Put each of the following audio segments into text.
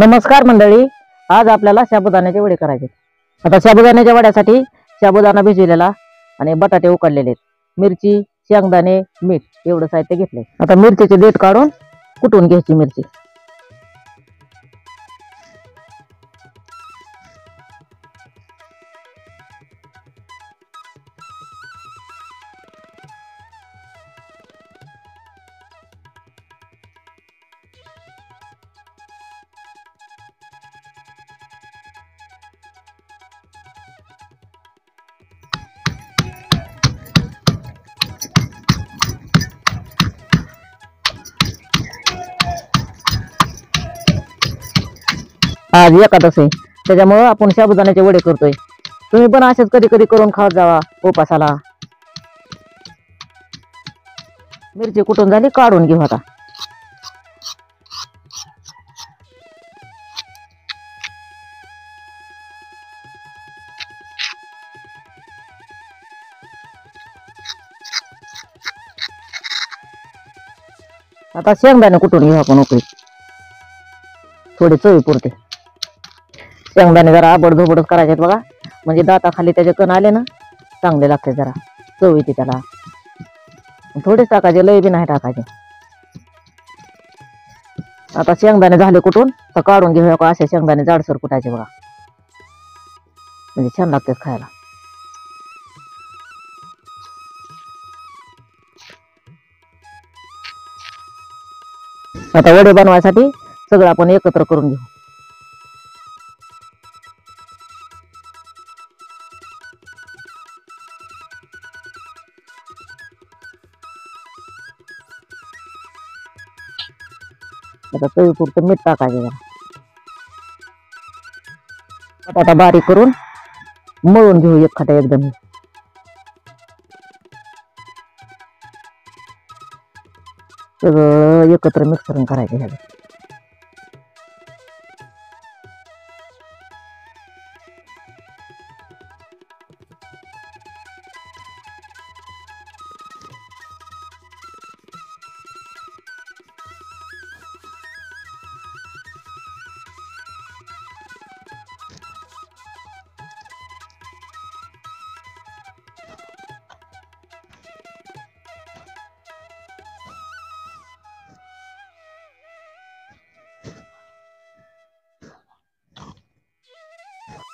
नमस्कार मंडळी, आज आपल्याला साबुदाण्याचे वडे करायचे। आता साबुदाण्याच्या वड्यासाठी साबुदाणा भिजवलेला आणि बटाटे उकडलेले, मिरची, शेंगदाणे, मीठ एवढं साहित्य घेतले। आता मिरचीचे देठ काढून कुटून घ्यायची मिरची। आज एकादश आहे, त्याच्यामुळे आपण साबुदाण्याचे वडे करतोय। तुम्ही पण असेच कधी कधी करून खात जावा उपासाला। मिरची कुटून झाली, काढून घेऊ। आता शेंगदाणे कुटून घेऊ आपण उकळी, थोडे चवीपुरते। शेंगदाणे जरा आबडधोबडच करायचे बघा, म्हणजे दाताखाली त्याचे कण आले ना चांगले लागते, जरा चव येते त्याला। थोडेच टाकायचे, लय बी नाही टाकायचे। आता शेंगदाणे झाले कुठून तर काढून घेऊया का। असे शेंगदाणे जाडसर कुटायचे बघा, म्हणजे छान लागते खायला। आता वडे बनवायसाठी सगळं आपण एकत्र करून घेऊ। आता चवीपुरतं मीठ टाकायचं जरा। बटाटा बारीक करून मळून घेऊ एकखट्टा एकदम। सगळं एकत्र मिक्स करून करायचं ह्याला।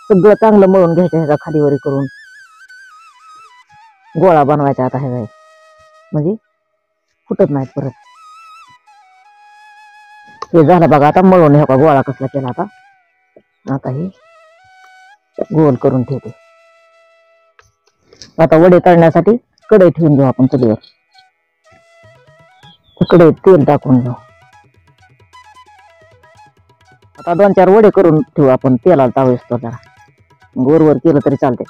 सगळं चांगलं मळून घ्यायचं, ह्याचा खालीवरी करून गोळा बनवायचा। आता ह्याचा म्हणजे फुटत नाहीत परत। हे झालं बघा, आता मळून ह्या गोळा कसला केला। आता हे गोल करून ठेवते। आता वडे तळण्यासाठी कढई ठेवून घेऊ आपण चुलीवर। कढईत तेल टाकून घेऊ। आता 2-4 वडे करून ठेवू आपण, तेलाला तावसतो जरा, वर केलं तरी चालते।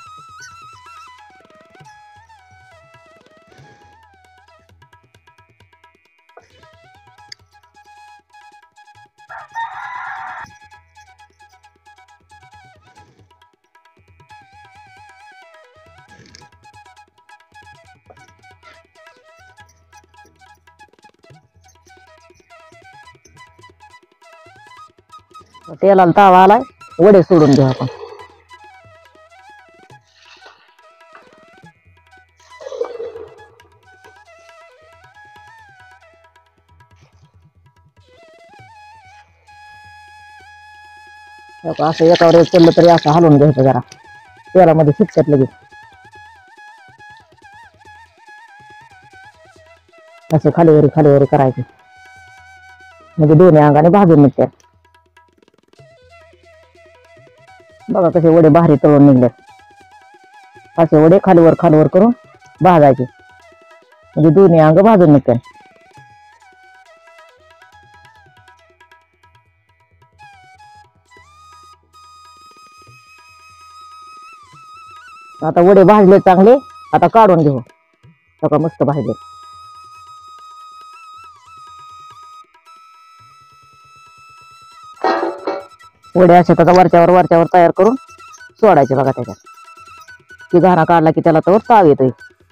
तेलाला तावा आलाय, वडे सोडून घेऊ आपण। असं एकावर एक चाललं तरी असं हलवून घ्यायचं जरा, तेलामध्ये शिकतात लगेच। असं खालीवरी करायचे, म्हणजे दोन्ही अंगाने भाजून निघतात। बघा कसे वडे भारी तळून निघले। असे वडे खालीवर करून भाजायचे, म्हणजे दोन्ही अंग भाजून निघतात। आता वडे भाजले चांगले, आता काढून घेऊ। सगळं मस्त भाजले। वडे असे आता वरच्यावर तयार करून सोडायचे बघा त्याच्यात। की घाणा काढला की त्याला तवर ताव येतोय,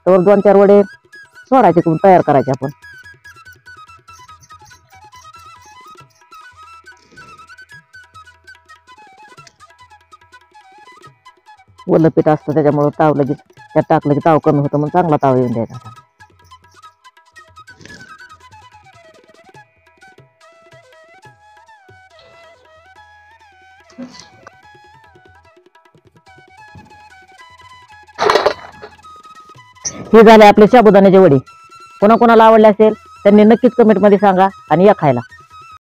तवर 2-4 वडे सोडायचे करून तयार करायचे आपण। ओलं पीठ असतं त्याच्यामुळं ताव लगेच त्यात टाकलं की ताव कमी होतं, मग चांगला ताव येऊन द्यायचा आता. हे झाले आपले साबुदाण्याचे वडे. कोणाकोणाला आवडले असेल त्यांनी नक्कीच कमेंटमध्ये सांगा आणि या खायला.